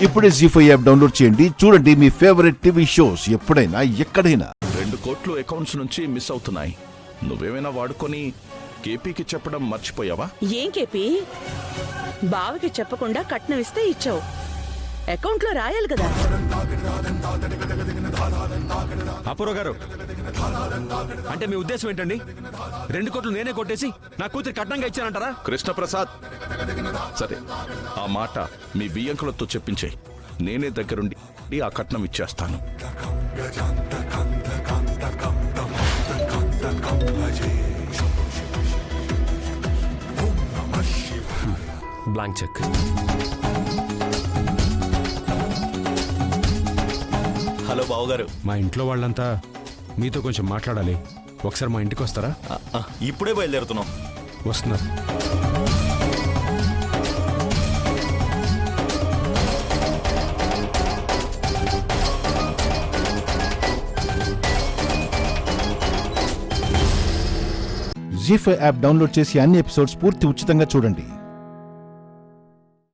ఇప్పుడే జీ5 app download చేయండి. చూడండి మీ ఫేవరెట్ టీవీ షోస్ ఎప్పుడైనా ఎక్కడైనా. 2 కోట్లు అకౌంట్స్ నుంచి మిస్ అవుతున్నాయి. నువ్వేమైనా వాడుకొని కేపీకి చెప్పడం మర్చిపోయావా? ఏం కేపీ, బావకి చెప్పకుండా కట్నం ఇస్తే ఇచ్చావు, అకౌంట్లో రాయాలి కదా. అపూర్వ గారు, అంటే మీ ఉద్దేశం ఏంటండి? 2 కోట్లు నేనే కొట్టేసి నా కూతురు కట్నంగా ఇచ్చానంటారా? కృష్ణప్రసాద్, సరే ఆ మాట మీ బియ్యంకులతో చెప్పించే. నేనే దగ్గరుండి ఆ కట్నం ఇచ్చేస్తాను. Blank cheque. హలో బావగారు. మా ఇంట్లో వాళ్ళంతా మీతో కొంచెం మాట్లాడాలి. ఒకసారి మా ఇంటికి వస్తారా? ఇప్పుడే బయలుదేరుతున్నాం. వస్తున్నారు. జీ5 యాప్ డౌన్లోడ్ చేసి అన్ని ఎపిసోడ్స్ పూర్తి ఉచితంగా చూడండి.